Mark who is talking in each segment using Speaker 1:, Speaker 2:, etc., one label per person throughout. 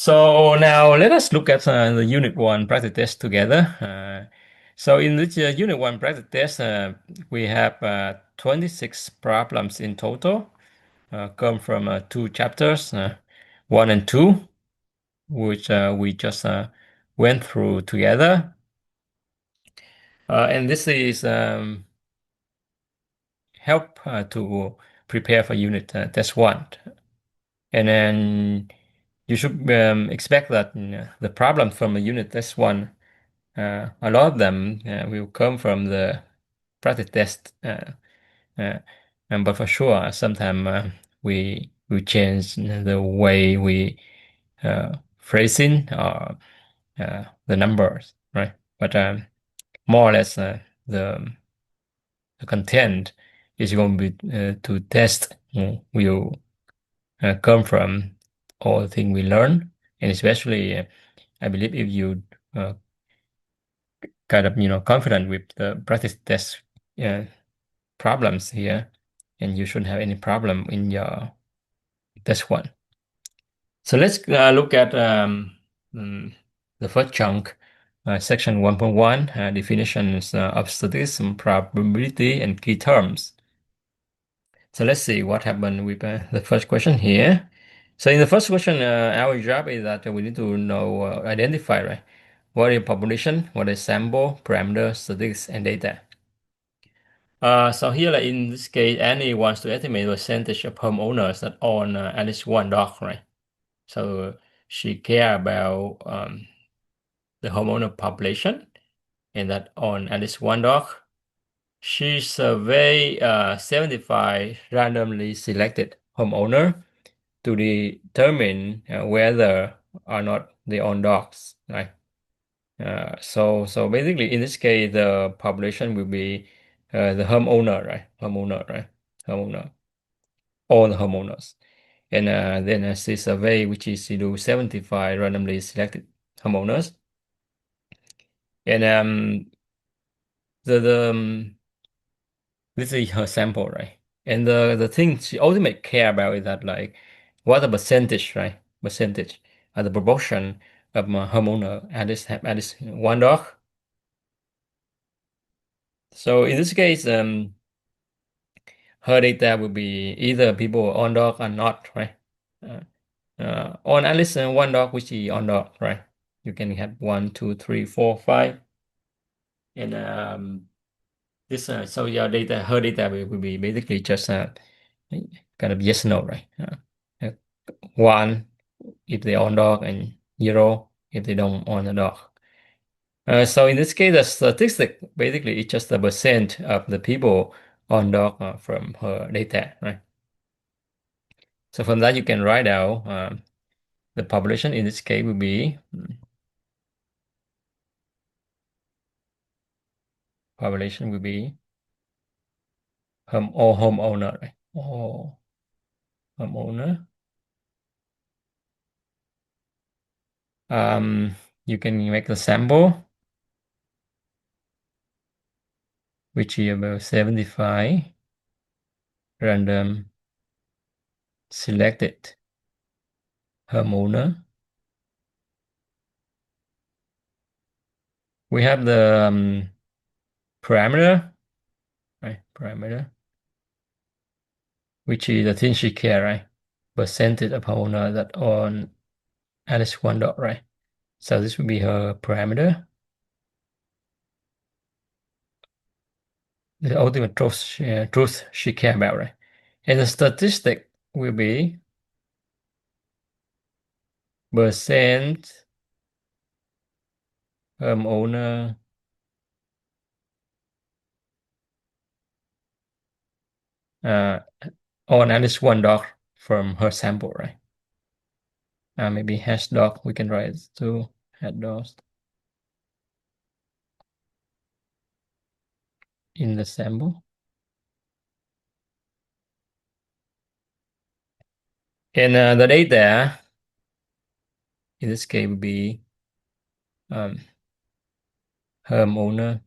Speaker 1: So now let us look at the Unit 1 practice test together. So in this Unit 1 practice test, we have 26 problems in total, come from two chapters, 1 and 2, which we just went through together. And this is help to prepare for Unit Test 1. And then you should expect that the problem from the Unit Test 1, a lot of them will come from the practice test, but for sure, sometimes we change the way we phrasing or the numbers, right? But more or less, the content is going to be to test will come from all the things we learn, and especially, I believe if you kind of confident with the practice test uh, problems here, and you shouldn't have any problem in your test 1. So let's look at mm, the first chunk, section 1.1, definitions of statistics, probability, and key terms. So let's see what happened with the first question here. So in the first question, our job is that we need to know, identify, right? What is population, what is sample, parameter, statistics, and data. So here, like in this case, Annie wants to estimate the percentage of homeowners that own at least one dog, right? So she care about the homeowner population and that own at least one dog. She surveyed 75 randomly selected homeowner to determine whether or not they own dogs, right? So basically, in this case, the population will be the homeowner, right? Homeowner, all the homeowners. And then she survey, which is she do 75 randomly selected homeowners. And this is her sample, right? And the thing she ultimately care about is that like what the percentage, right? Percentage, the proportion of homeowner have at least one dog. So in this case, her data will be either people on dog or not, right? Uh, on at least one dog, which is on dog, right? You can have 1, 2, 3, 4, 5, and this so your data, her data will be basically just kind of yes no, right? Uh, 1 if they own dog and 0 if they don't own a dog. So in this case, the statistic basically is just the percent of the people on dog from her data, right? So from that you can write out the population in this case will be all homeowner, right? All homeowner. You can make the sample, which is about 75 random selected homeowner. We have the parameter, right? Parameter, which is the thing she care, right? Percentage of homeowner that own at least one dog, right? So this would be her parameter. The ultimate truth she care about, right? And the statistic will be percent homeowner on at least one dog from her sample, right? Maybe hash dog, we can write to hash dogs in the sample. And the data in this case will be homeowner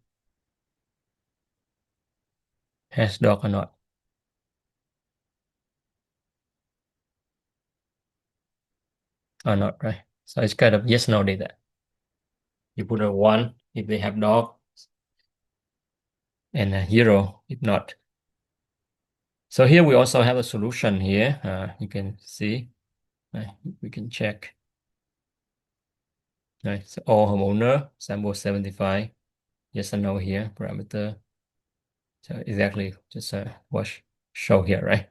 Speaker 1: has dog or not. Or not, right? So it's kind of yes, no data. You put a 1 if they have dog and a 0 if not. So here we also have a solution here. You can see, we can check. Right, so all homeowner, sample 75, yes or no here, parameter. So exactly just what show here, right?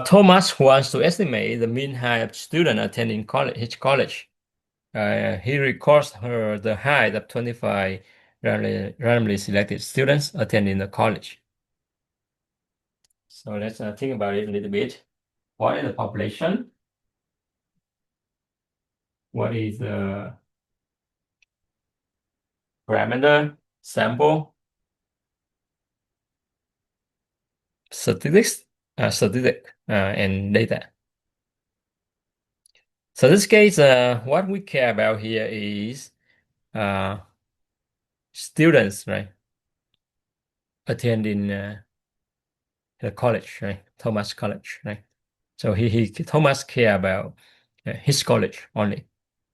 Speaker 1: Thomas wants to estimate the mean height of student attending his college. He records the height of 25 randomly selected students attending the college. So let's think about it a little bit. What is the population? What is the parameter, sample, statistics, and data. So in this case, what we care about here is students, right, attending the college, right, Thomas College, right. So Thomas care about his college only.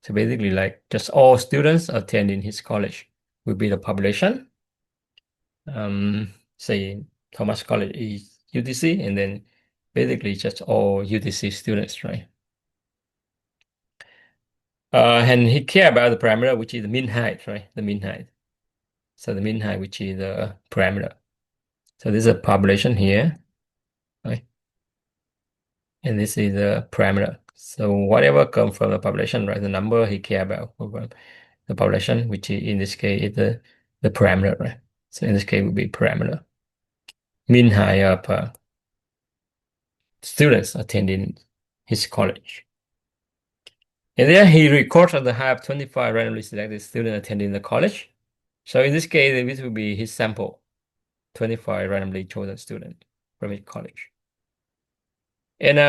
Speaker 1: So basically, like just all students attending his college will be the population. Say Thomas College is UTC, and then basically just all UTC students, right? And he care about the parameter, which is the mean height, right? The mean height. So the mean height, which is the parameter. So this is a population here, right? And this is the parameter. So whatever comes from the population, right? The number he care about from the population, which is, in this case is the parameter, right? So in this case would be parameter. Mean height of students attending his college. And then he records the height of 25 randomly selected students attending the college. So in this case, this will be his sample, 25 randomly chosen students from his college. And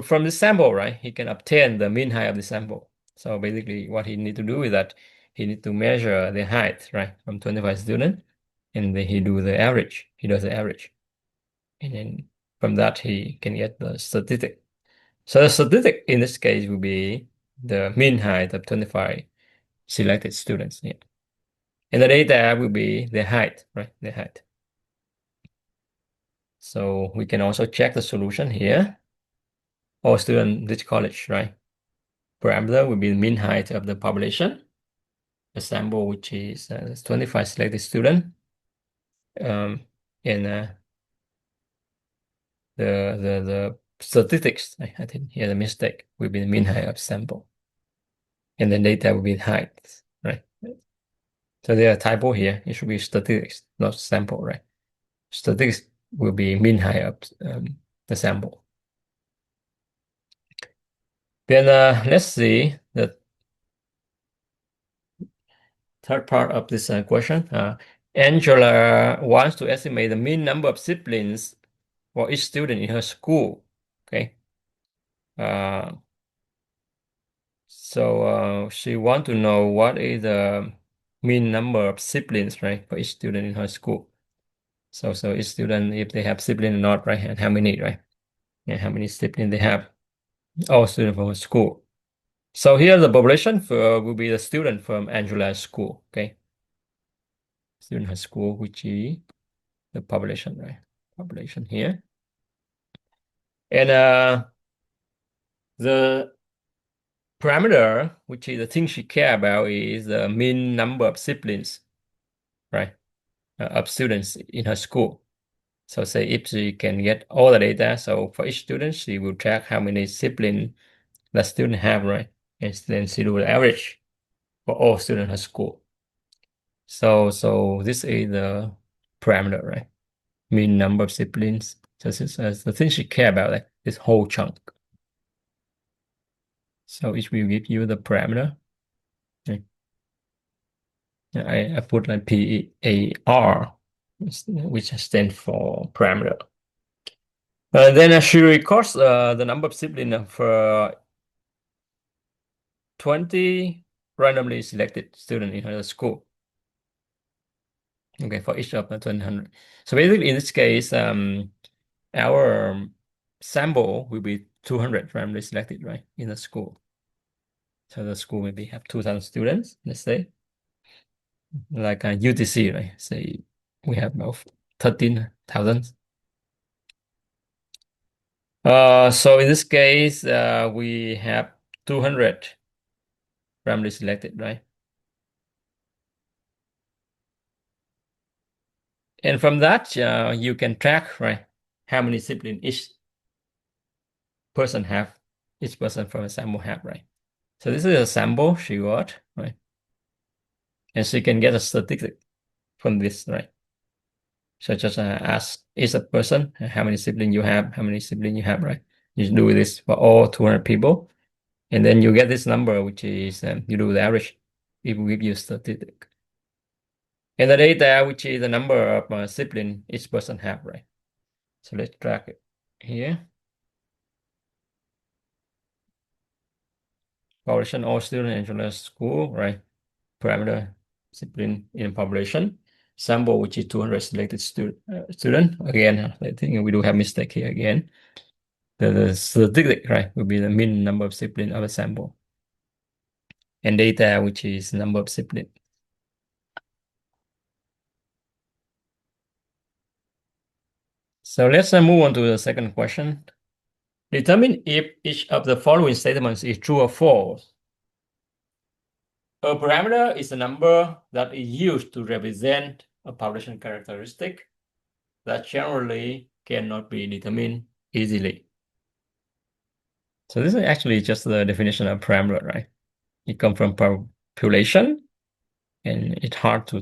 Speaker 1: from the sample, right, he can obtain the mean height of the sample. So basically what he need to do is that he need to measure the height, right, from 25 students, and then he do the average. He does the average. And then from that, he can get the statistic. So the statistic in this case will be the mean height of 25 selected students. Yeah. And the data will be the height, right? The height. So we can also check the solution here. All students this college, right? Parameter will be the mean height of the population. The sample, which is 25 selected student. And the statistics, I think here the mistake will be the mean height of sample. And the data will be height, right? So there are typo here. It should be statistics, not sample, right? Statistics will be mean height of the sample. Then let's see the third part of this question. Angela wants to estimate the mean number of siblings for each student in her school. Okay. So she want to know what is the mean number of siblings, right, for each student in her school. So each student, if they have siblings or not, right, and how many, right, and how many siblings they have, all students from her school. So here the population will be the student from Angela's school, okay? Student her school, which is the population, right? Population here. And the parameter, which is the thing she care about, is the mean number of siblings, right? Of students in her school. So say if she can get all the data, so for each student, she will track how many siblings the student have, right? And then she do the average for all students in her school. So this is the parameter, right? Mean number of siblings. So this is the thing she care about, like this whole chunk. So it will give you the parameter. Okay. I put like PAR, which stands for parameter. Then she records the number of siblings for 20 randomly selected students in her school. Okay, for each of the 200. So basically, in this case, our sample will be 200 randomly selected, right, in the school. So the school maybe have 2,000 students, let's say, like a UTC, right? Say we have about 13,000. So in this case, we have 200 randomly selected, right? And from that, you can track, right, how many siblings each person have, each person from a sample have, right? So this is a sample she got, right? And she can get a statistic from this, right? So just ask each person how many siblings you have, how many siblings you have, right? You do this for all 200 people, and then you get this number, which is you do the average. It will give you a statistic. And the data, which is the number of siblings each person have, right? So let's track it here. Population, all students in school, right? Parameter, sibling in population. Sample, which is 200 selected student. Again, I think we do have mistake here again. The statistic, right, will be the mean number of siblings of a sample. And data, which is number of siblings. So let's move on to the second question. Determine if each of the following statements is true or false. A parameter is a number that is used to represent a population characteristic that generally cannot be determined easily. So this is actually just the definition of parameter, right? It comes from population, and it's hard to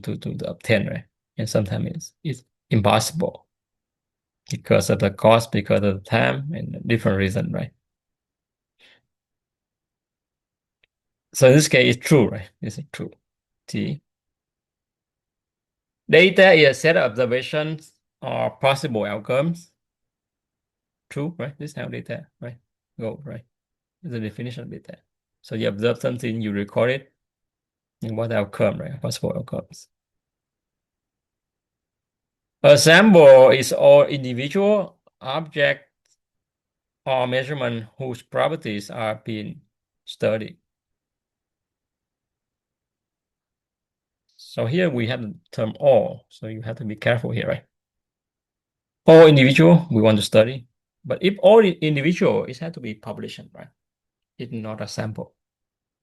Speaker 1: obtain, right? And sometimes it's impossible because of the cost, because of the time, and different reason, right? So in this case, it's true, right? This is true. T. Data is a set of observations or possible outcomes. True, right? This is how data, right? Go, right? It's the definition of data. So you observe something, you record it, and what outcome, right? Possible outcomes. A sample is all individual object or measurement whose properties are being studied. So here we have the term all, so you have to be careful here, right? All individual we want to study, but if all individual, it has to be population, right? It's not a sample.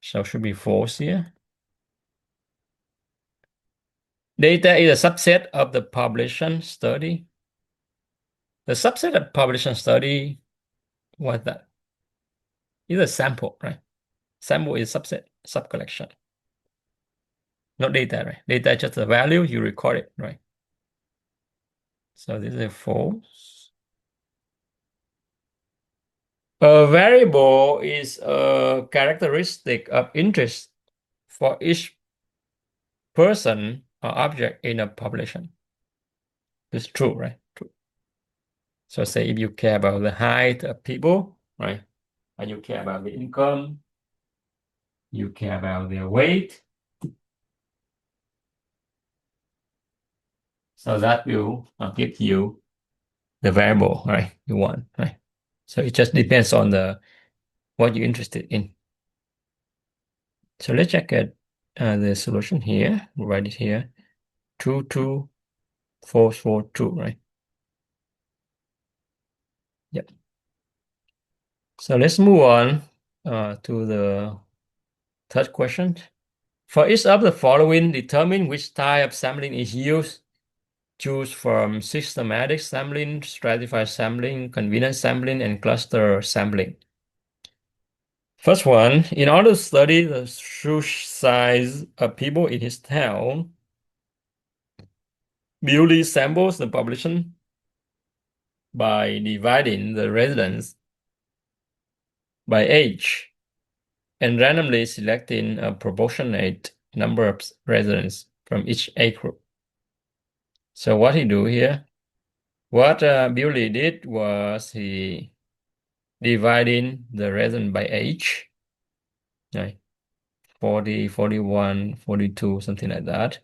Speaker 1: So should be false here. Data is a subset of the population study. The subset of population study, what's that? It's a sample, right? Sample is subset, subcollection. Not data, right? Data is just a value, you record it, right? So this is false. A variable is a characteristic of interest for each person or object in a population. It's true, right? True. So say if you care about the height of people, right? And you care about the income, you care about their weight. So that will give you the variable, right? You want, right? So it just depends on what you're interested in. So let's check out the solution here. We'll write it here. 2, 2, 4, 4, 2, right? Yep. So let's move on to the third question. For each of the following, determine which type of sampling is used. Choose from systematic sampling, stratified sampling, convenience sampling, and cluster sampling. First one, in order to study the true size of people in his town, Bewley samples the population by dividing the residents by age and randomly selecting a proportionate number of residents from each age group. So what he do here, what Bewley did was he dividing the resident by age, right? 40, 41, 42, something like that.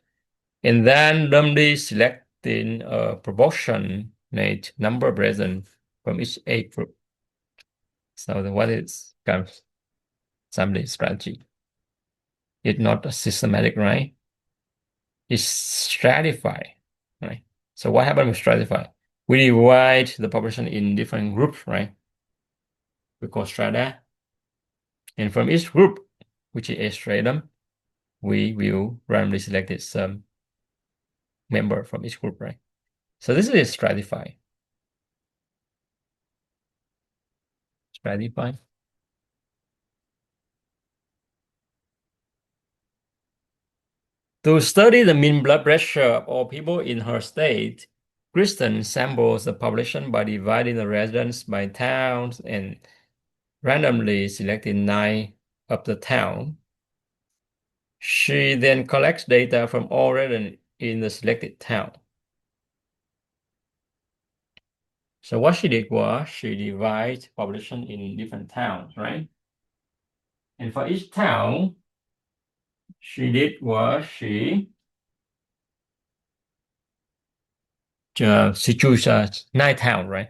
Speaker 1: And then randomly selecting a proportionate number of residents from each age group. So what is kind of sampling strategy? It's not systematic, right? It's stratified, right? So what happened with stratify? We divide the population in different groups, right? We call strata. And from each group, which is a stratum, we will randomly select some member from each group, right? So this is stratify. Stratify. To study the mean blood pressure of all people in her state, Kristen samples the population by dividing the residents by towns and randomly selecting 9 of the town. She then collects data from all residents in the selected town. So what she did was she divided population in different towns, right? And for each town, she did was she choose 9 towns, right?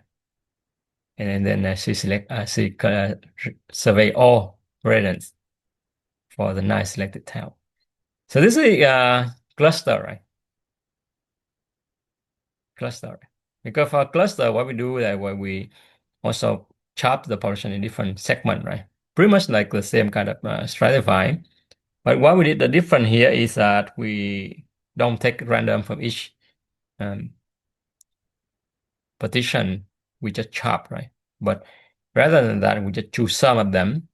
Speaker 1: And then she survey all residents for the 9 selected town. So this is a cluster, right? Cluster. Because for a cluster, what we do is when we also chop the population in different segments, right? Pretty much like the same kind of stratifying. But what we did the different here is that we don't take random from each um, partition. We just chop, right? But rather than that, we just choose some of them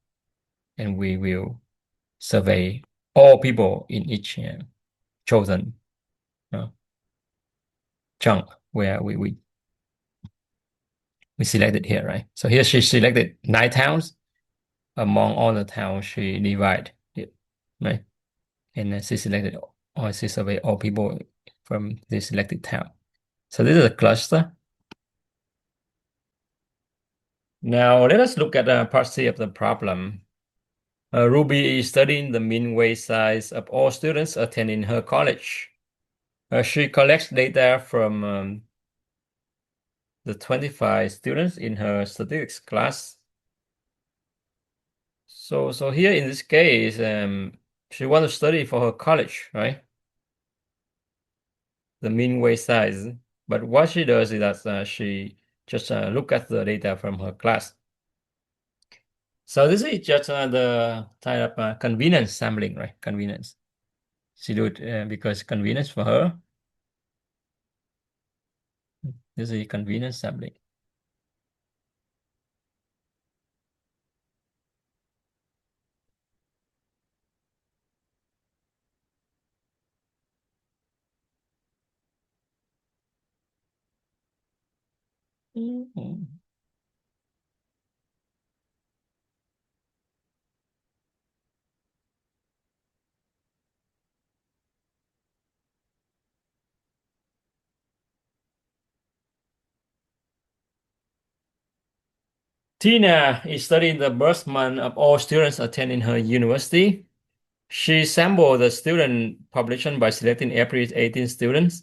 Speaker 1: and we will survey all people in each chosen uh, chunk where we selected here, right? So here she selected 9 towns. Among all the towns, she divided it, right? And then she selected or she surveyed all people from the selected town. So this is a cluster. Now let us look at part C of the problem. Ruby is studying the mean weight size of all students attending her college. She collects data from the 25 students in her statistics class. So here in this case, she wants to study for her college, right? The mean weight size. But what she does is that she just look at the data from her class. So this is just the type of convenience sampling, right? Convenience. She do it because convenience for her. This is convenience sampling. Mhm. Tina is studying the birth month of all students attending her university. She sampled the student population by selecting every 18 students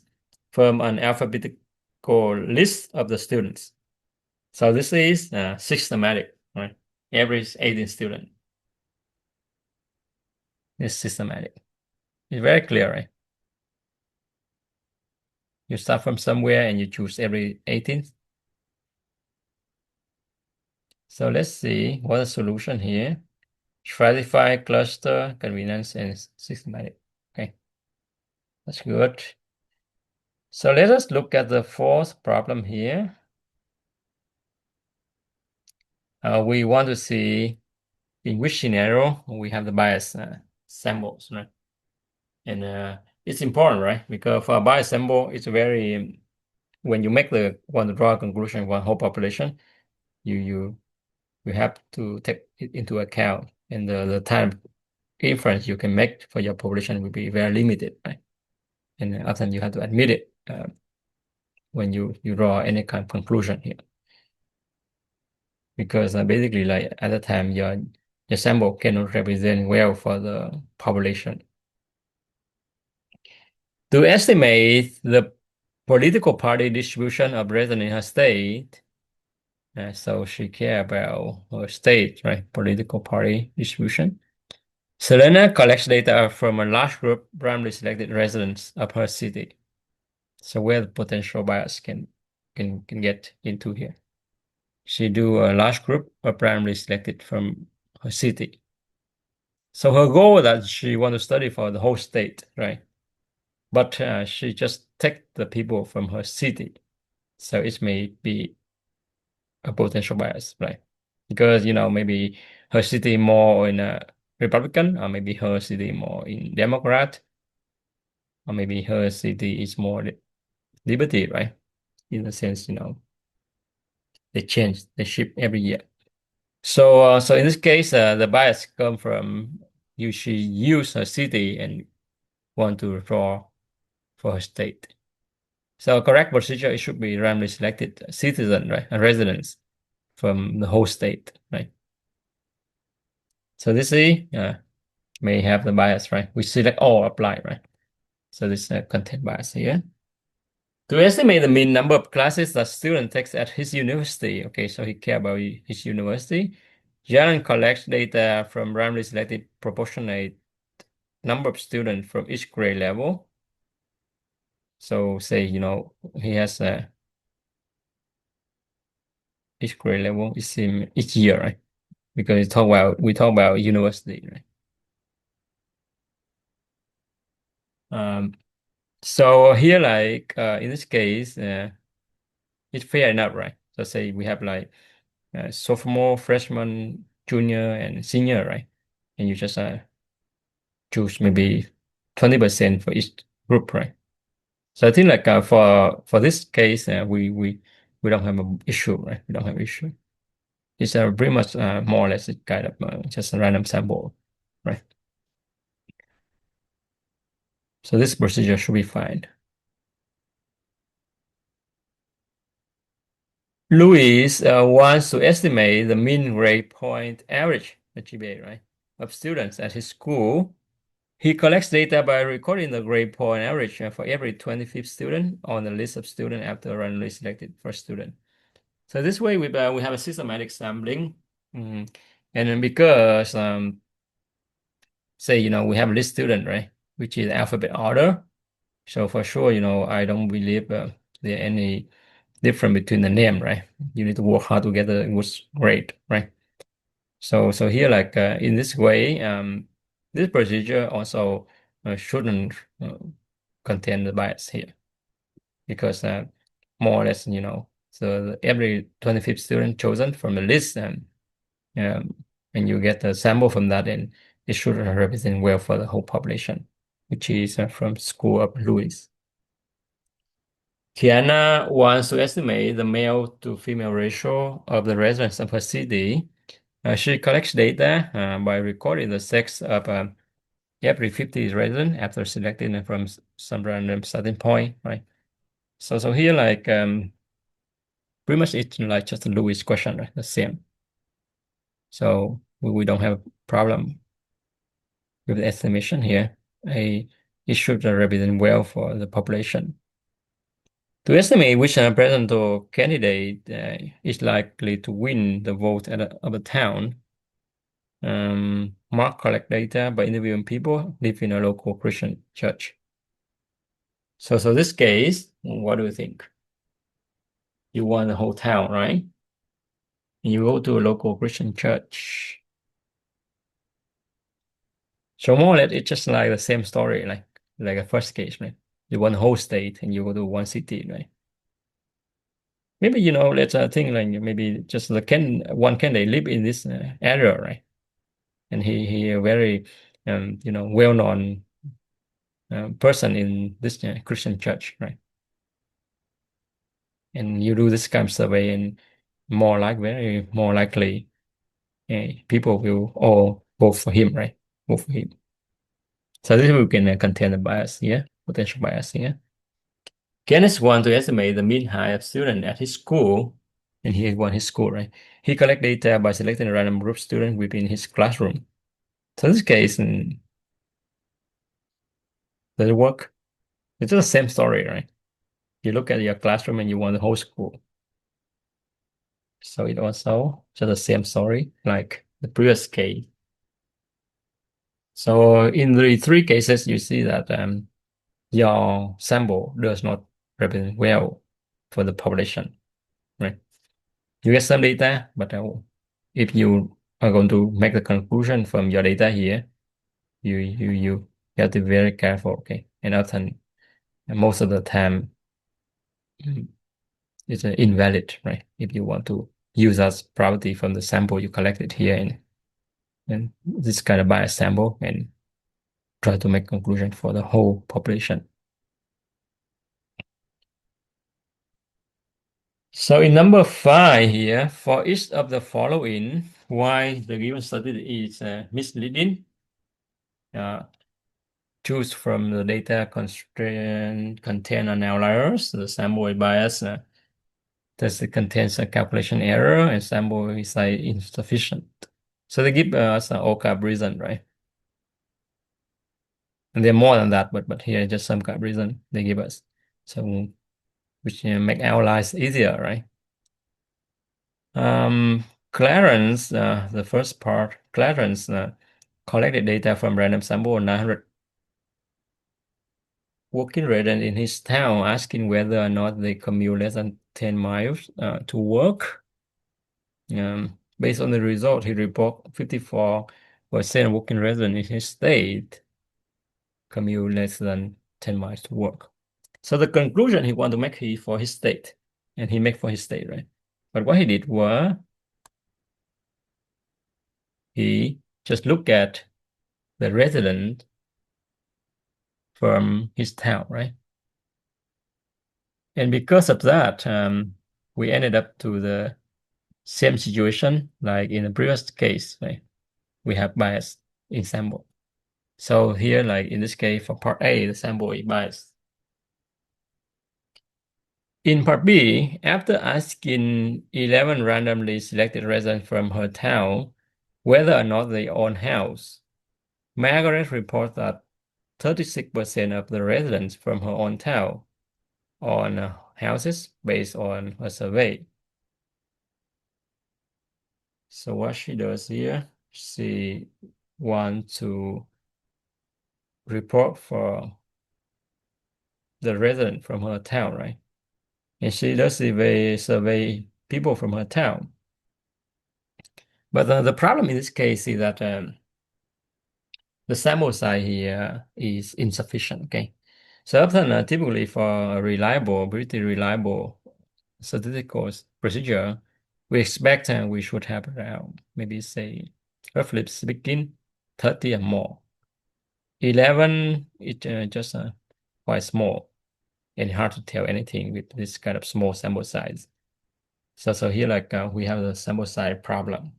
Speaker 1: from an alphabetical list of the students. So this is systematic, right? Every 18 student is systematic. It's very clear, right? You start from somewhere and you choose every 18. So let's see what the solution here. Stratify, cluster, convenience, and systematic. Okay, that's good. So let us look at the fourth problem here. We want to see in which scenario we have the bias samples, right? And it's important, right? Because for a bias sample, it's very when you want to draw a conclusion for whole population, you have to take it into account, and the time inference you can make for your population will be very limited, right? And often you have to admit it when you draw any kind of conclusion here, because basically, like at the time, your sample cannot represent well for the population. To estimate the political party distribution of residents in her state, So she care about her state, right? Political party distribution. Selena collects data from a large group randomly selected residents of her city. So where the potential bias can get into here. She do a large group of randomly selected from her city. So her goal that she want to study for the whole state, right? But she just take the people from her city. So it may be a potential bias, right? Because, maybe her city more in a Republican, or maybe her city more in Democrat, or maybe her city is more liberty, right? In a sense, they change, they shift every year. So in this case, the bias come from she use her city and want to draw for her state. So correct procedure, it should be randomly selected citizen, right? And residents from the whole state, right? So this may have the bias, right? We select all apply, right? So this content bias here. To estimate the mean number of classes that student takes at his university, okay, so he care about his university. Jalan collects data from randomly selected proportionate number of students from each grade level. So say, he has each grade level is in each year, right? Because we talk about university, right? Um, so here, like in this case, it's fair enough, right? So say we have like sophomore, freshman, junior, and senior, right? And you just choose maybe 20% for each group, right? So I think like for this case, we don't have an issue, right? We don't have issue. It's pretty much more or less kind of just a random sample, right? So this procedure should be fine. Louis wants to estimate the mean grade point average, the GPA, right, of students at his school. He collects data by recording the grade point average for every 25th student on the list of students after randomly selected first student. So this way we have a systematic sampling. And then because say we have a list student, right, which is alphabet order. So for sure, I don't believe there any difference between the name, right? You need to work hard to get a good grade, right? So here, like in this way, this procedure also shouldn't contain the bias here because more or less, so every 25th student chosen from the list um, and you get a sample from that, and it should represent well for the whole population, which is from School of Louis. Kiana wants to estimate the male to female ratio of the residents of her city. She collects data by recording the sex of every 50 residents after selecting them from some random starting point, right? So here, like pretty much it's like just a Lewis question, right? The same. So we don't have a problem with the estimation here. It should represent well for the population. To estimate which presidential candidate is likely to win the vote of a town, Mark collect data by interviewing people live in a local Christian church. So this case, what do you think? You want the whole town, right? And you go to a local Christian church. So more or less, it's just like the same story, like a first case, right? You want the whole state and you go to one city, right? Maybe, let's think like maybe just one candidate live in this area, right? And he a very, well-known person in this Christian church, right? And you do this kind of survey, and very more likely, people will all vote for him, right? Vote for him. So this we can contain the bias here, potential bias here. Kenneth wants to estimate the mean height of student at his school, and he wants his school, right? He collect data by selecting a random group of students within his classroom. So in this case, does it work? It's the same story, right? You look at your classroom and you want the whole school. So it also just the same story like the previous case. So in the three cases, you see that your sample does not represent well for the population, right? You get some data, but if you are going to make the conclusion from your data here, you have to be very careful, okay? And often, most of the time, it's invalid, right? If you want to use as property from the sample you collected here and this kind of bias sample and try to make conclusion for the whole population. So in number 5 here, for each of the following, why the given study is misleading, choose from the data constraint contain an outliers, the sample bias does it contains a calculation error, and sample is insufficient. So they give us an OCAP reason, right? And there are more than that, but here just some kind of reason they give us. So which make our lives easier, right? Clarence, the first part, Clarence collected data from random sample 900 working resident in his town, asking whether or not they commute less than 10 miles to work. Based on the result, he reported 54% working resident in his state commute less than 10 miles to work. So the conclusion he wanted to make for his state, and he made for his state, right? But what he did was he just looked at the resident from his town, right? And because of that, we ended up to the same situation like in the previous case, right? We have bias in sample. So here, like in this case, for part A, the sample is biased. In part B, after asking 11 randomly selected residents from her town whether or not they own house, Margaret reports that 36% of the residents from her own town own houses based on a survey. So what she does here, she wants to report for the resident from her town, right? And she does survey people from her town. But the problem in this case is that the sample size here is insufficient, okay? So often, typically for a reliable, pretty reliable statistical procedure, we expect we should have around, maybe say, roughly speaking, 30 or more. 11, it just quite small and hard to tell anything with this kind of small sample size. So here, like we have the sample size problem.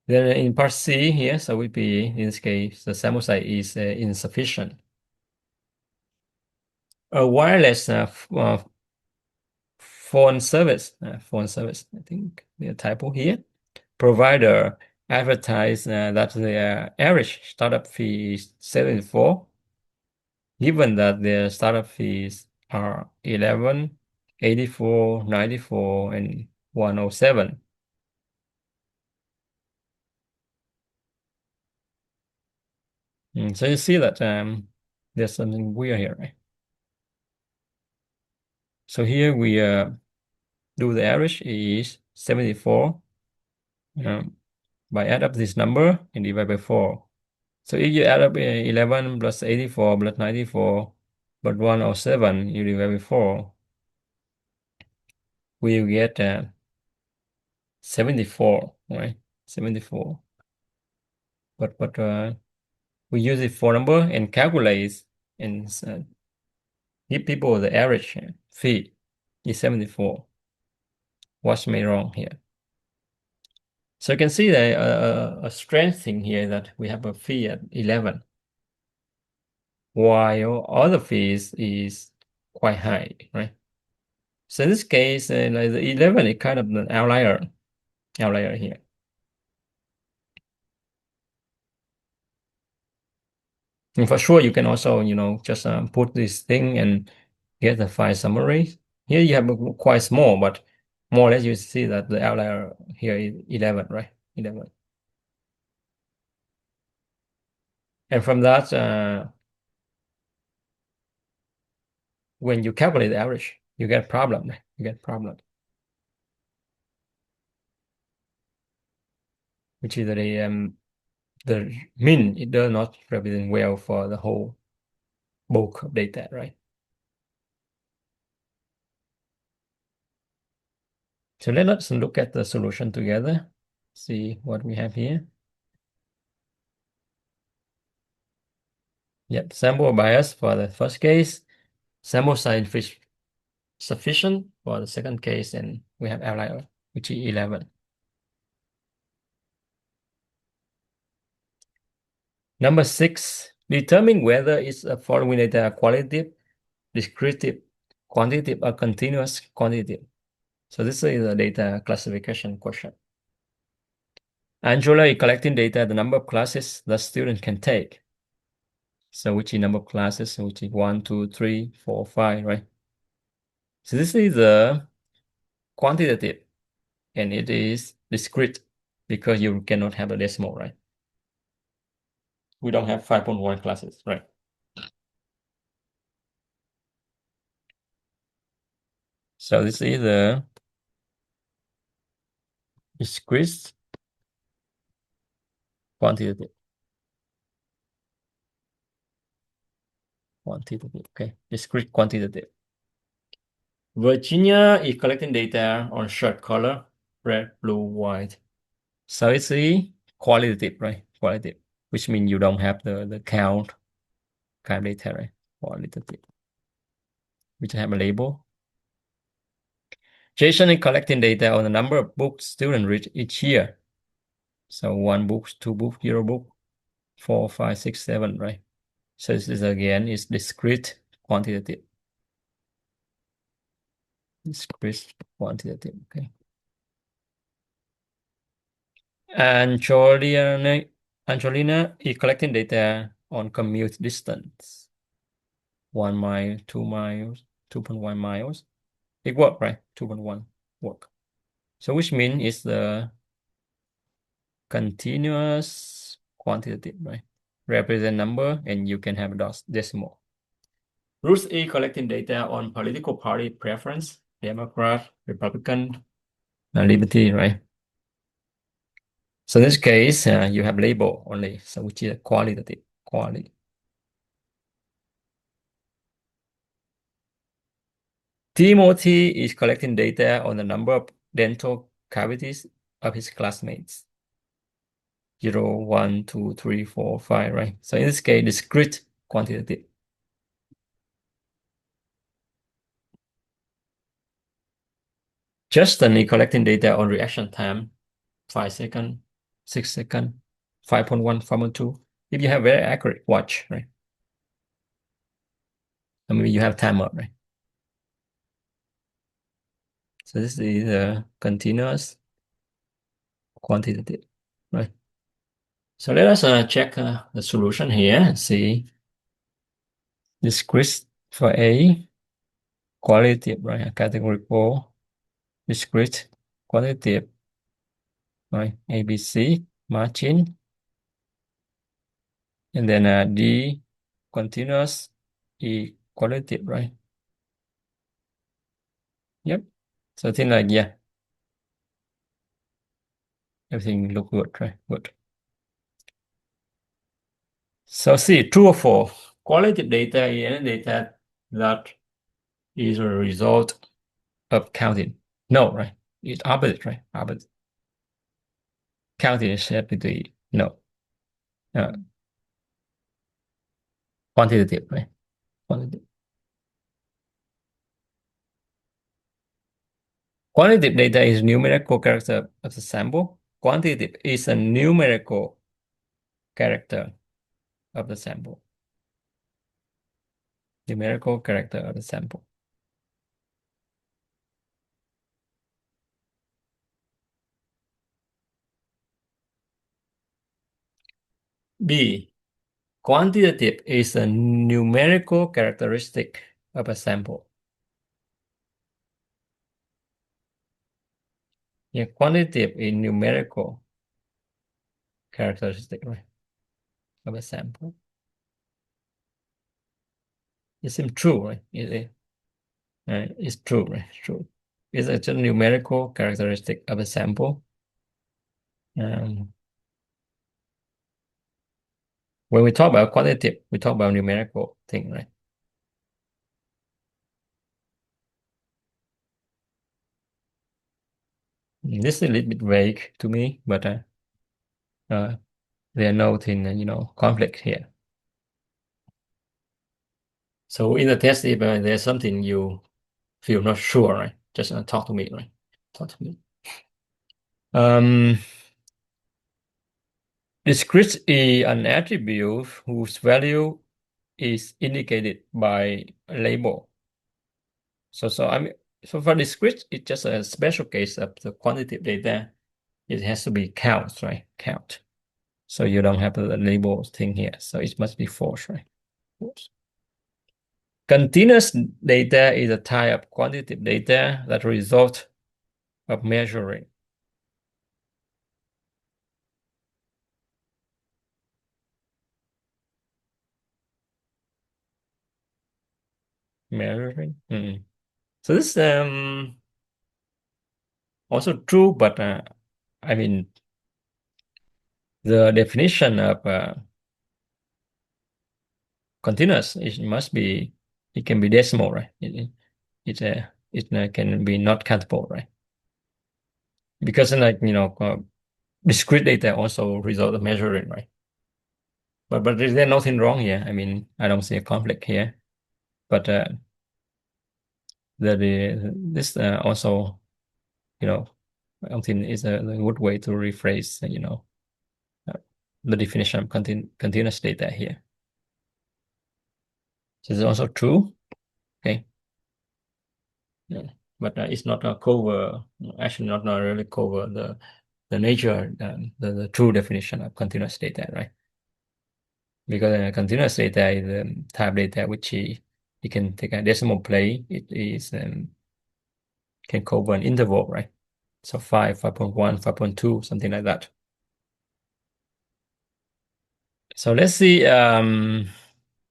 Speaker 1: Then in part C here, so would be in this case, the sample size is insufficient. A wireless phone service, I think the typo here, provider advertise that their average startup fee is 74, given that their startup fees are 11, 84, 94, and 107. So you see that there's something weird here, right? So here we do the average is 74. By add up this number and divide by 4. So if you add up 11 plus 84 plus 94 plus 107, you divide by 4, we will get 74, right? 74. But we use the 4 number and calculate and give people the average fee is 74. What's made wrong here? So you can see that a strange thing here that we have a fee at 11, while other fees is quite high, right? So in this case, like the 11 is kind of an outlier here. And for sure, you can also, just put this thing and get the file summary. Here you have quite small, but more or less you see that the outlier here is 11, right? 11. And from that, when you calculate the average, you get problem. Right? You get problem, which is the mean. It does not represent well for the whole bulk of data, right? So let us look at the solution together. See what we have here. Yep, sample bias for the first case, sample size sufficient for the second case, and we have outlier, which is 11. Number 6, determine whether it's a following data qualitative, descriptive, quantitative, or continuous quantitative. So this is a data classification question. Angela is collecting data, the number of classes the student can take. So which is number of classes, which is 1, 2, 3, 4, 5, right? So this is the quantitative, and it is discrete because you cannot have a decimal, right? We don't have 5.1 classes, right? So this is the discrete quantitative. Okay, discrete quantitative. Virginia is collecting data on shirt color, red, blue, white. So it's a qualitative, right? Qualitative, which means you don't have the count kind of data, right? Qualitative. We just have a label. Jason is collecting data on the number of books students read each year. So 1 book, 2 book, 0 book, 4, 5, 6, 7, right? So this is again is discrete quantitative. Discrete quantitative, okay. Angelina is collecting data on commute distance. 1 mile, 2 miles, 2.1 miles. It work, right? 2.1 work. So which means it's the continuous quantitative, right? Represent number and you can have decimal. Ruth E collecting data on political party preference, Democrat, Republican, and Liberty, right? So in this case, you have label only, so which is qualitative, quality. Timothy is collecting data on the number of dental cavities of his classmates. 0, 1, 2, 3, 4, 5, right? So in this case, discrete quantitative. Justin is collecting data on reaction time, 5 seconds, 6 seconds, 5.1, 5.2. If you have very accurate watch, right? I mean, you have timer, right? So this is a continuous quantitative, right? So let us check the solution here and see discrete for A, qualitative, right? Category 4, discrete, qualitative, right? ABC, margin, and then D, continuous, E, qualitative, right? Yep. So I think like, yeah, everything look good, right? Good. So see, true or false. Qualitative data is any data that is a result of counting. No, right? It's opposite, right? Opposite. Counting is absolutely no. Uh, Quantitative, right? Quantitative. Quantitative data is numerical character of the sample. Quantitative is a numerical character of the sample. Numerical character of the sample. B, Quantitative is a numerical characteristic of a sample. Yeah, quantitative is numerical characteristic, right, of a sample. It seems true, right? It's true, right? It's true. It's a just numerical characteristic of a sample. When we talk about quantitative, we talk about numerical thing, right? This is a little bit vague to me, but there are no thing, conflict here. So in the test, if there's something you feel not sure, right, just talk to me, right? Talk to me. Discrete is an attribute whose value is indicated by a label. So for discrete, it's just a special case of the quantitative data. It has to be count, right? Count. So you don't have the label thing here. So it must be false, right? False. Continuous data is a type of quantitative data that result of measuring. Measuring. So this also true, but I mean the definition of continuous it can be decimal, right? It can be not countable, right? Because discrete data also result of measuring, right? But is there nothing wrong here? I mean, I don't see a conflict here. But this also, I don't think is a good way to rephrase, the definition of continuous data here. So it's also true, okay? Yeah, but it's not a cover. Actually, not really cover the nature, the true definition of continuous data, right? Because continuous data is the type data which it can take a decimal place. It is can cover an interval, right? So 5, 5.1, 5.2, something like that. So let's see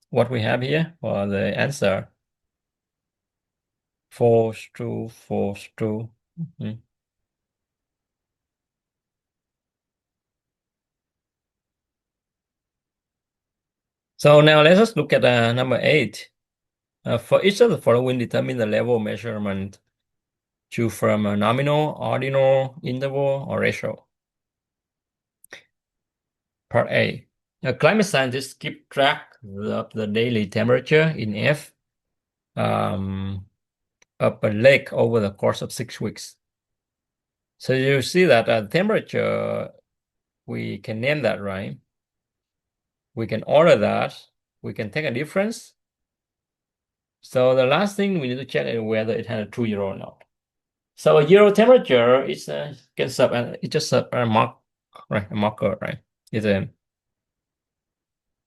Speaker 1: what we have here for the answer. False, true, false, true. So now let us look at number 8. For each of the following, determine the level of measurement. Choose from a nominal, ordinal, interval, or ratio. Part A. Climate scientists keep track of the daily temperature in F of a lake over the course of 6 weeks. So you see that temperature, we can name that, right? We can order that. We can take a difference. So the last thing we need to check is whether it has a true zero or not. So a zero temperature is can serve it's just a mark, right? A marker, right? It's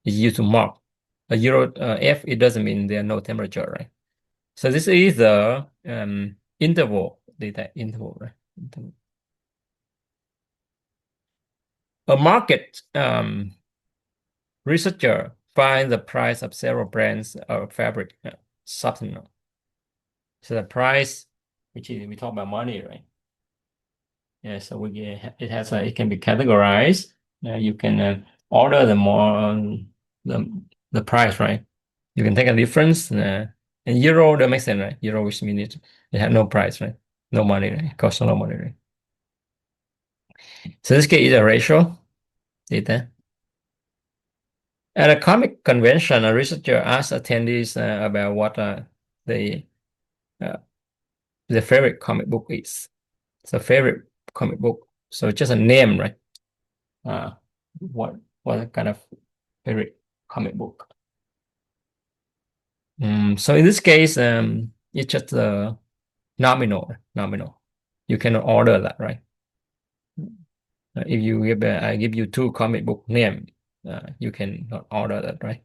Speaker 1: used to mark. A zero F, it doesn't mean there's no temperature, right? So this is the interval data interval, right? Interval. A market researcher finds the price of several brands of fabric softener. So the price, which is we talk about money, right? Yeah, so it can be categorized. You can order the more the price, right? You can take a difference. And euro, that makes sense, right? Euro, which means it had no price, right? No money, right? It costs no money, right? So this case is a ratio data. At a comic convention, a researcher asked attendees about what the favorite comic book is. So favorite comic book. So just a name, right? What kind of favorite comic book? So in this case, it's just nominal. You cannot order that, right? If I give you two comic book name, you can not order that, right?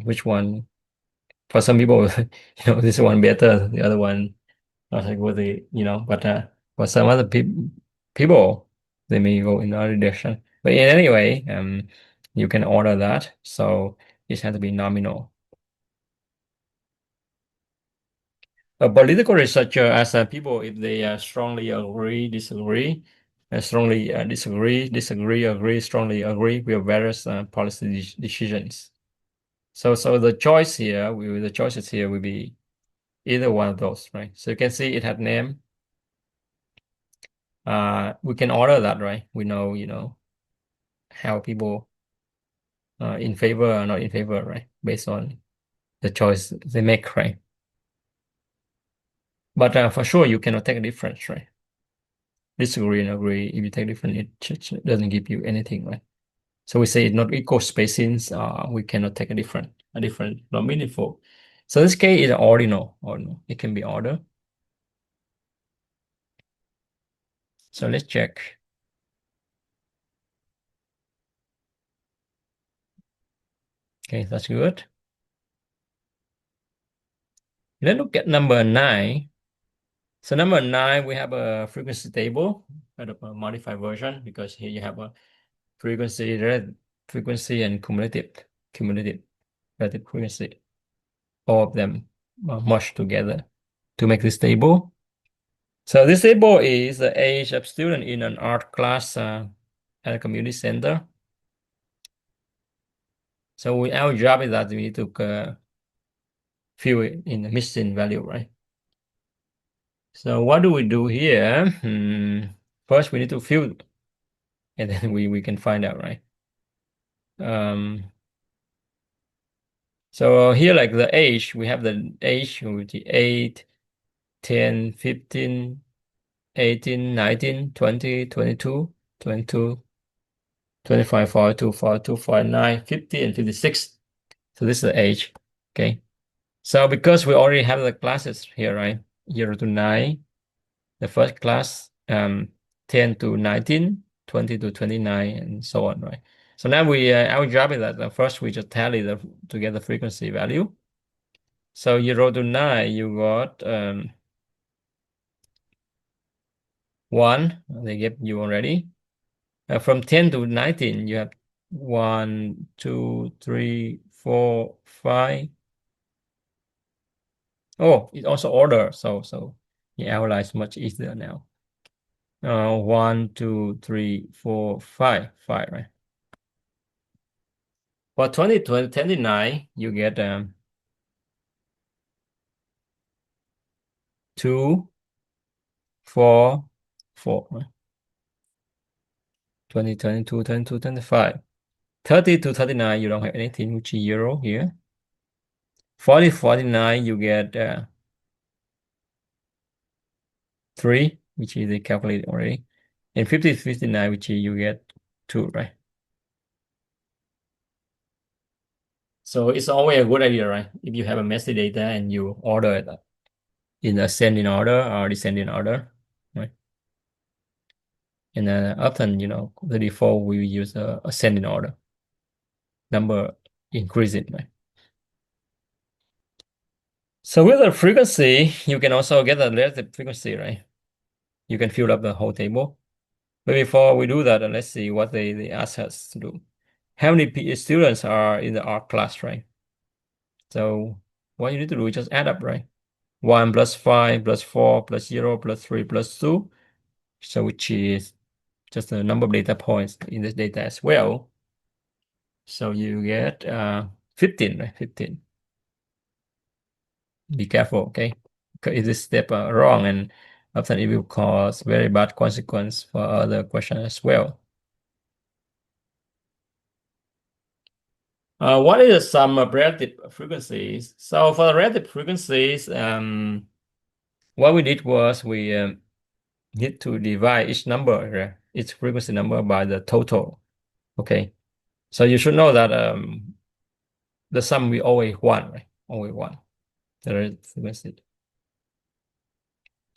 Speaker 1: Which one? For some people, this one better, the other one not like what they, but for some other people, they may go in another direction. But in any way, you can order that. So it has to be nominal. A political researcher asks people if they strongly agree, disagree, strongly disagree, agree, strongly agree with various policy decisions. So the choice here, the choices here will be either one of those, right? So you can see it had name. We can order that, right? We know, how people in favor or not in favor, right? Based on the choice they make, right? But for sure, you cannot take a difference, right? Disagree and agree. If you take different, it just doesn't give you anything, right? So we say it's not equal spacings. We cannot take a different, not meaningful. So this case is ordinal. It can be order. So let's check. Okay, that's good. Let's look at number 9. So number 9, we have a frequency table, kind of a modified version, because here you have a frequency, frequency and cumulative relative frequency. All of them merged together to make this table. So this table is the age of student in an art class at a community center. So our job is that we need to fill it in the missing value, right? So what do we do here? First, we need to fill, and then we can find out, right? So here, like the age, we have the age, which is 8, 10, 15, 18, 19, 20, 22, 22, 25, 42, 42, 49, 50, and 56. So this is the age, okay? So because we already have the classes here, right? 0 to 9, the first class, 10 to 19, 20 to 29, and so on, right? So now our job is that first we just tally to get the frequency value. So 0 to 9, you got 1, they gave you already. From 10 to 19, you have 1, 2, 3, 4, 5. Oh, it's also order, so the outline is much easier now. 1, 2, 3, 4, 5, right? For 29, you get 2, 4, 4, right? 20, 22, 22, 25. 30 to 39, you don't have anything, which is 0 here. 40, 49, you get 3, which is they calculated already. And 50, 59, which is you get 2, right? So it's always a good idea, right? If you have a messy data and you order it in ascending order or descending order, right? And often, the default we use ascending order. Number increasing, right? So with the frequency, you can also get the relative frequency, right? You can fill up the whole table. But before we do that, let's see what they ask us to do. How many students are in the art class, right? So what you need to do is just add up, right? 1 plus 5 plus 4 plus 0 plus 3 plus 2. So which is just the number of data points in this data as well. So you get 15, right? 15. Be careful, okay? Because if this step wrong, and often it will cause very bad consequence for other questions as well. What is the sum of relative frequencies? So for the relative frequencies, what we did was we need to divide each number, right? Each frequency number by the total. Okay. So you should know that the sum we always 1, right? Always 1. The relative frequency.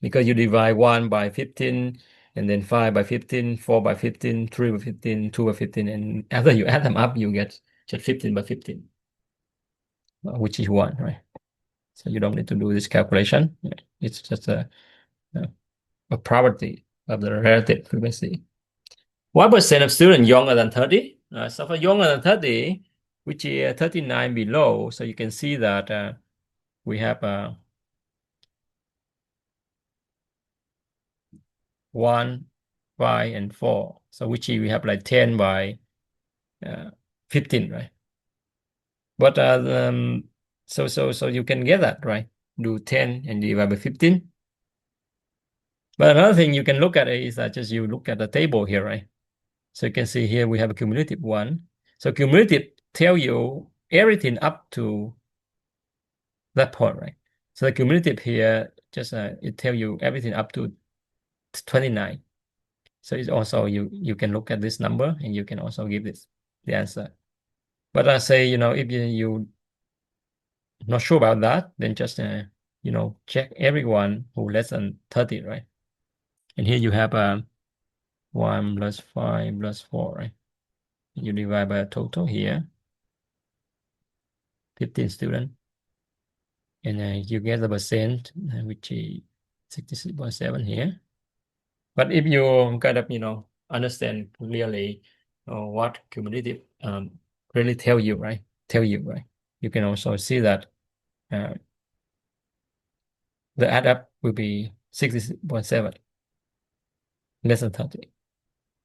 Speaker 1: Because you divide 1 by 15, and then 5 by 15, 4 by 15, 3 by 15, 2 by 15, and after you add them up, you get just 15 by 15, which is 1, right? So you don't need to do this calculation. It's just a property of the relative frequency. What percent of students younger than 30? So for younger than 30, which is 39 below, so you can see that we have 1, 5, and 4. So which we have like 10 by 15, right? But so you can get that, right? Do 10 and divide by 15. But another thing you can look at is that just you look at the table here, right? So you can see here we have a cumulative one. So cumulative tell you everything up to that point, right? So the cumulative here just it tell you everything up to 29. So it's also you can look at this number and you can also give this the answer. But I say, if you not sure about that, then just check everyone who less than 30, right? And here you have 1 plus 5 plus 4, right? You divide by a total here, 15 students. And you get the percent, which is 66.7 here. But if you kind of, understand clearly what cumulative really tell you, right? You can also see that the add up will be 66.7, less than 30.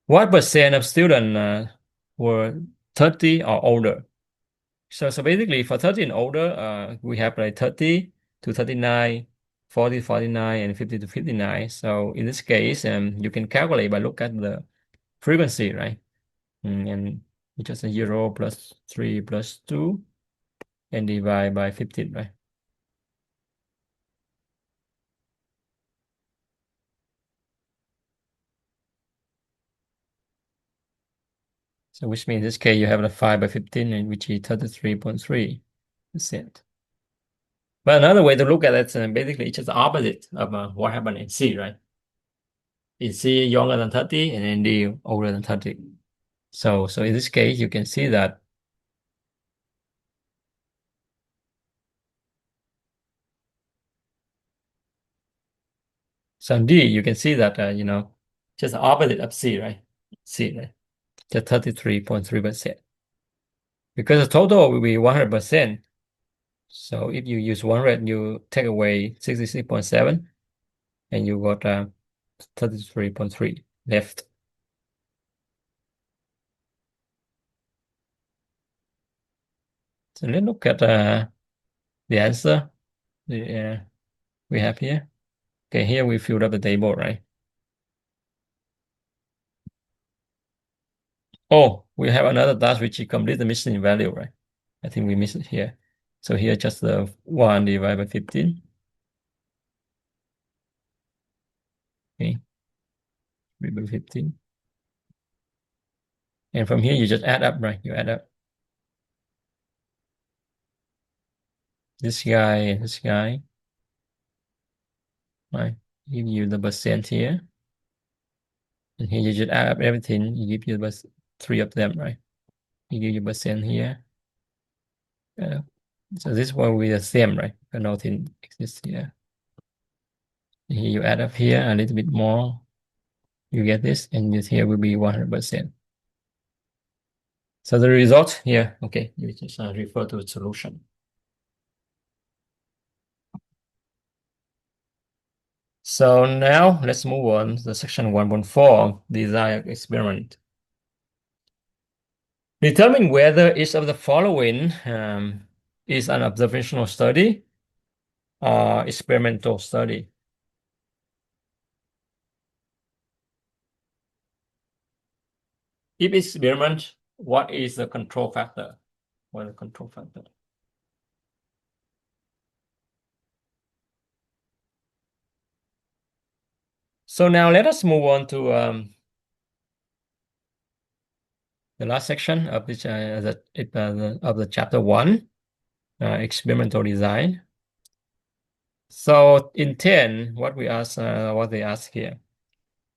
Speaker 1: What percent of students were 30 or older? So basically for 30 and older, we have like 30 to 39, 40 to 49, and 50 to 59. So in this case, you can calculate by look at the frequency, right? And it's just a 0 plus 3 plus 2 and divide by 15, right? So which means in this case you have the 5 by 15, and which is 33.3%. But another way to look at it, basically it's just the opposite of what happened in C, right? In C, younger than 30, and in D, older than 30. So in this case, you can see that so in D, you can see that, just the opposite of C, right? C, right? Just 33.3%. Because the total will be 100%. So if you use 100, you take away 66.7, and you got 33.3 left. So let's look at the answer we have here. Okay, here we filled up the table, right? Oh, we have another dash which is completely missing value, right? I think we missed it here. So here just the 1 divided by 15. Okay, 3 by 15. And from here you just add up, right? You add up this guy and this guy. Right? Give you the percent here. And here you just add up everything. You give you the 3 of them, right? You give you percent here. So this one will be the same, right? But nothing exists here. And here you add up here a little bit more. You get this, and this here will be 100%. So the result here, okay, you just refer to the solution. So now let's move on to section 1.4, design experiment. Determine whether each of the following is an observational study or experimental study. If experiment, what is the control factor? What is the control factor? So now let us move on to the last section of this of the chapter 1, experimental design. So in 10, what they ask here.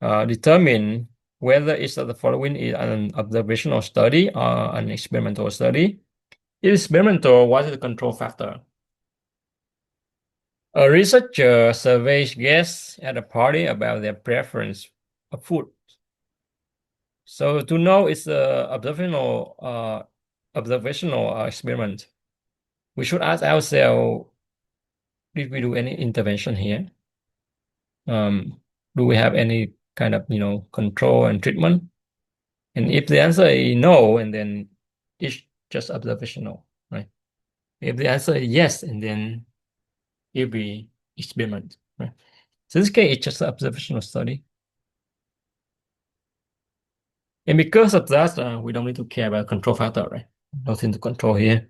Speaker 1: determine whether each of the following is an observational study or an experimental study. If experimental, what is the control factor? A researcher surveys guests at a party about their preference of food. So to know it's a observational experiment, we should ask ourselves, did we do any intervention here? Do we have any kind of control and treatment? And if the answer is no, and then it's just observational, right? If the answer is yes, and then it'll be experiment, right? So in this case, it's just an observational study. And because of that, we don't need to care about control factor, right? Nothing to control here.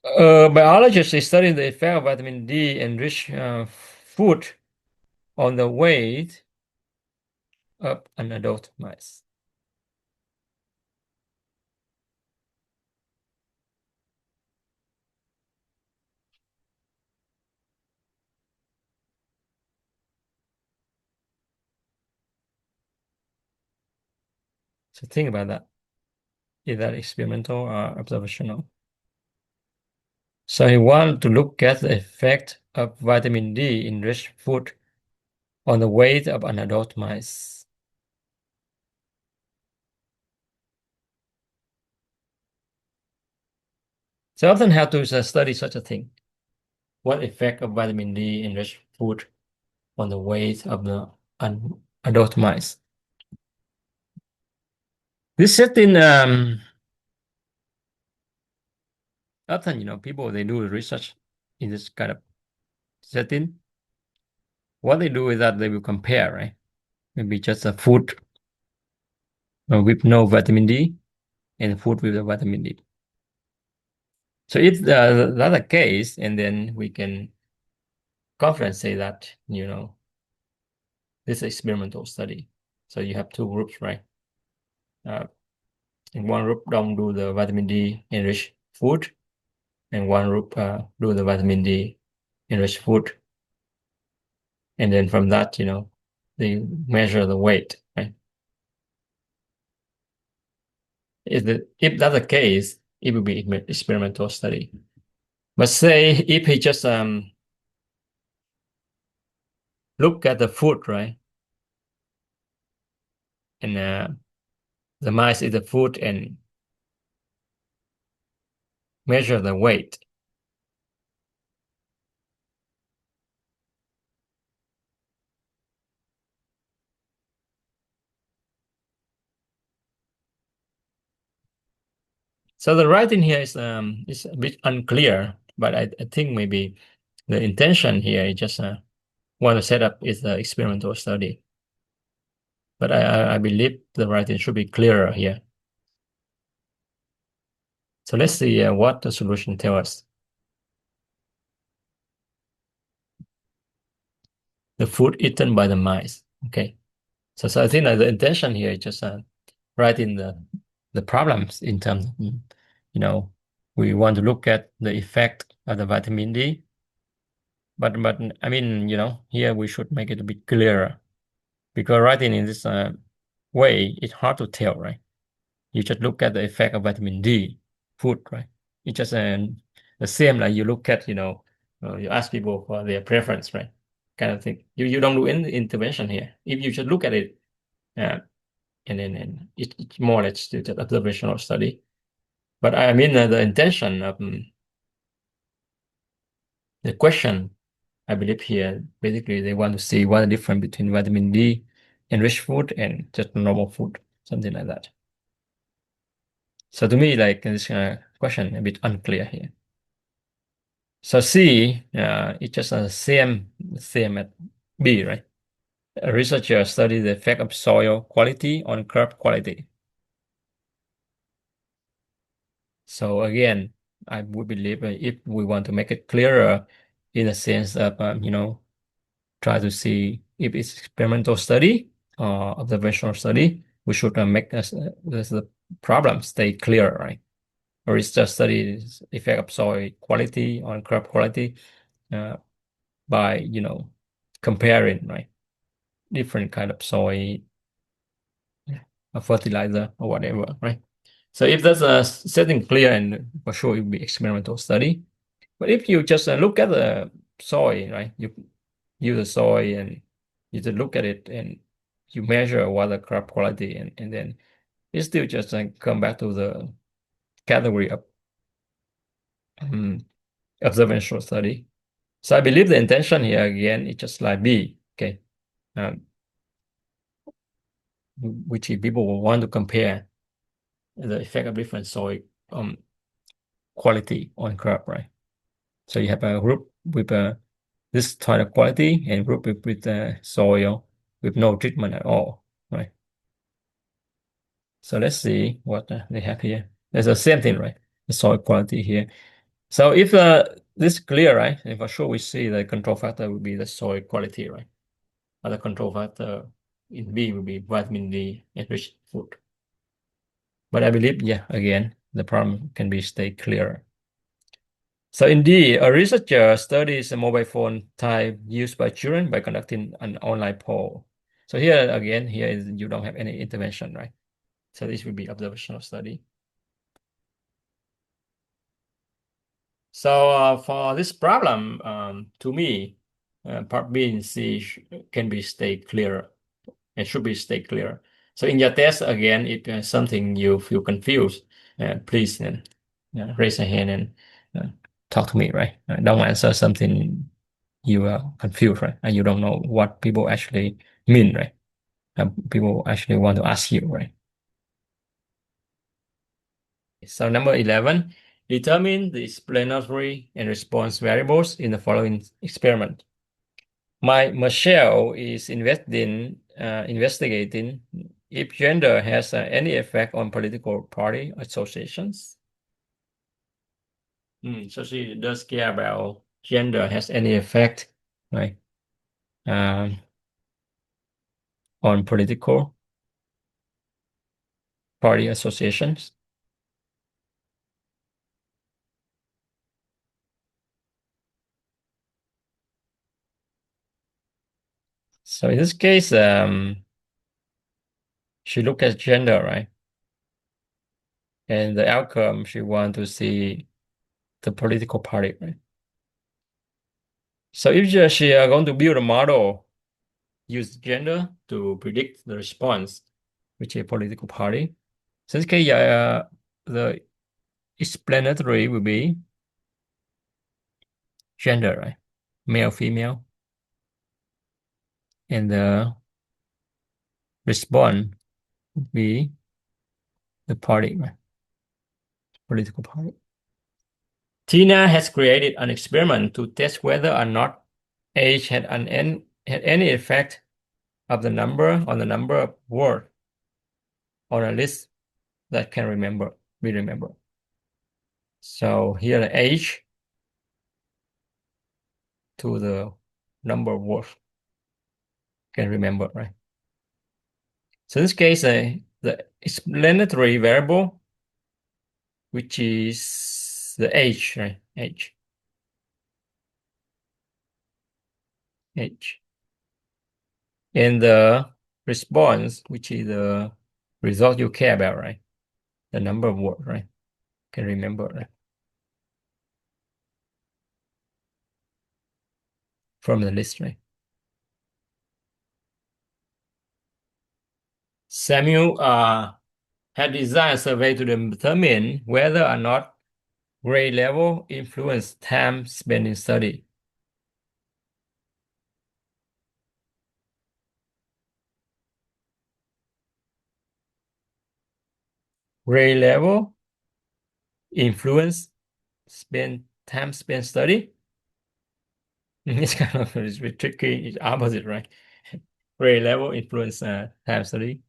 Speaker 1: Biologists is studying the effect of vitamin D enriched food on the weight of an adult mice. So think about that. Is that experimental or observational? So he wanted to look at the effect of vitamin D enriched food on the weight of an adult mice. So I often have to study such a thing. What effect of vitamin D enriched food on the weight of the adult mice? This setting, often, people, they do research in this kind of setting. What they do is that they will compare, right? Maybe just a food with no vitamin D and food with the vitamin D. So if that's the case, and then we can confidently say that, this is experimental study. So you have two groups, right? In one group don't do the vitamin D enriched food, and one group do the vitamin D enriched food. And then from that, they measure the weight, right? If that's the case, it will be experimental study. But say if he just look at the food, right? And the mice eat the food and measure the weight. So the writing here is a bit unclear, but I think maybe the intention here is just want to set up is the experimental study. But I believe the writing should be clearer here. So let's see what the solution tells us. The food eaten by the mice. Okay. So I think that the intention here is just writing the problems in terms of, we want to look at the effect of the vitamin D. But I mean, here we should make it a bit clearer, because writing in this way, it's hard to tell, right? You just look at the effect of vitamin D food, right? It's just the same like you look at, you ask people for their preference, right? Kind of thing. You don't do any intervention here. If you just look at it, and then it's more or less just observational study. But I mean, the intention of the question, I believe here, basically they want to see what the difference between vitamin D enriched food and just normal food, something like that. So to me, like this question a bit unclear here. So C, it's just the same at B, right? A researcher studied the effect of soil quality on crop quality. So again, I would believe if we want to make it clearer in the sense of, try to see if it's experimental study or observational study, we should make the problem stay clear, right? Or it's just study the effect of soil quality on crop quality by, comparing, right? different kind of soil or fertilizer or whatever, right? So if that's a setting clear, and for sure it will be experimental study. But if you just look at the soil, right? You use the soil and you just look at it and you measure water crop quality, and then it still just come back to the category of observational study. So I believe the intention here again is just like B, okay, um, which people will want to compare the effect of different soil quality on crop, right? So you have a group with this kind of quality and group with soil with no treatment at all, right? So let's see what they have here. There's the same thing, right? The soil quality here. So if this is clear, right? And for sure we see the control factor will be the soil quality, right? Other control factor in B will be vitamin D enriched food. But I believe, yeah, again, the problem can be stay clearer. So indeed, a researcher studies a mobile phone type used by children by conducting an online poll. So here again, here is you don't have any intervention, right? So this will be observational study. So for this problem, to me, part B and C can be stay clear. It should be stay clear. So in your test, again, if something you feel confused, please raise a hand and talk to me, right? Don't answer something you are confused, right? And you don't know what people actually mean, right? People actually want to ask you, right? So number 11, determine the explanatory and response variables in the following experiment. Michelle is investigating if gender has any effect on political party associations. So she does care about gender has any effect, right, um, on political party associations. So in this case, she looked at gender, right? And the outcome, she want to see the political party, right? So if she are going to build a model, use gender to predict the response, which is a political party. So in this case, the explanatory will be gender, right? Male, female. And the response would be the party, right? Political party. Tina has created an experiment to test whether or not age had any effect of the number on the number of words on a list that can be remembered. So here the age to the number of words can remember, right? So in this case, the explanatory variable, which is the age, right? Age. And the response, which is the result you care about, right? The number of words, right? Can remember, right? From the list, right? Samuel had designed a survey to determine whether or not grade level influence time spent in study. Grade level influence time spent study. It's kind of it's a bit tricky. It's opposite, right? Grade level influence time study.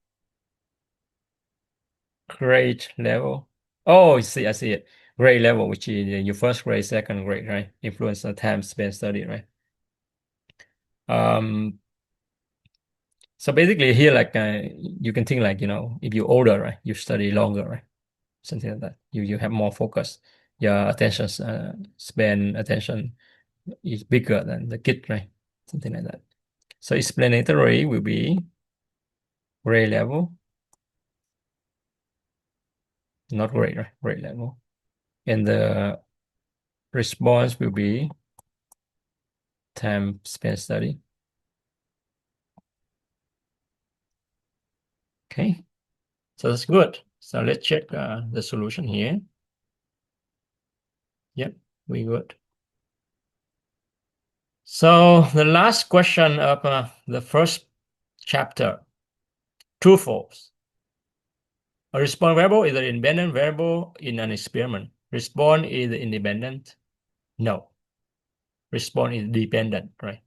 Speaker 1: Grade level. Oh, I see it. Grade level, which is your first grade, second grade, right? Influence the time spent study, right? Um, so basically here, like you can think like, if you're older, right, you study longer, right? Something like that. You have more focus. Your attention span attention is bigger than the kid, right? Something like that. So explanatory will be grade level, not grade, right? Grade level. And the response will be time spent study. Okay, so that's good. So let's check the solution here. Yep, we good. So the last question of the first chapter, true, false. A response variable is an independent variable in an experiment. Response is independent. No. Response is dependent, right?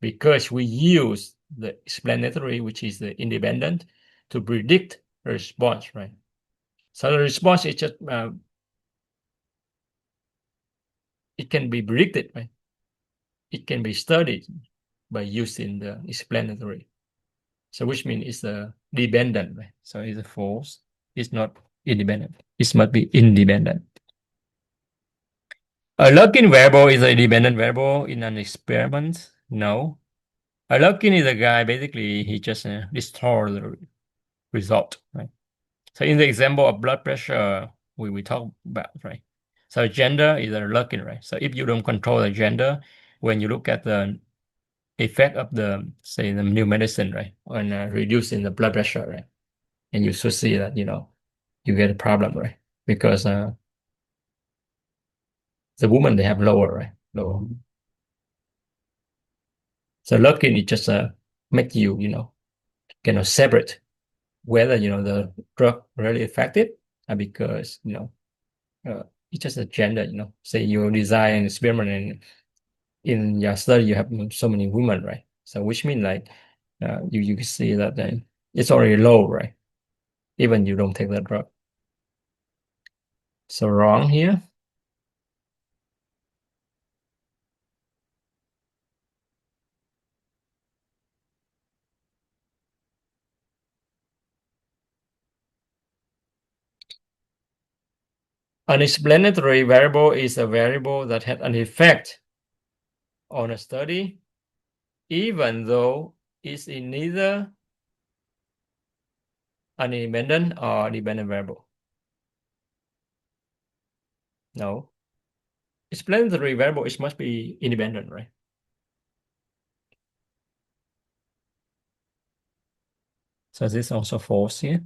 Speaker 1: Because we use the explanatory, which is the independent, to predict the response, right? So the response is just, it can be predicted, right? It can be studied by using the explanatory. So which means it's a dependent, right? So it's a false. It's not independent. It must be independent. A lock-in variable is a dependent variable in an experiment. No. A lock-in is a guy, basically, he just restores the result, right? So in the example of blood pressure, we talk about, right? So gender is a lock-in, right? So if you don't control the gender, when you look at the effect of the, say, the new medicine, right, on reducing the blood pressure, right, and you should see that, you get a problem, right, because the woman, they have lower, right, lower. So lock-in is just make you, separate whether, the drug really effective, because, it's just a gender, say you design an experiment and in your study you have so many women, right? So which means like you can see that it's already low, right? Even you don't take the drug. So wrong here. An explanatory variable is a variable that had an effect on a study, even though it's in neither an independent or dependent variable. No. Explanatory variable, it must be independent, right? So this is also false here.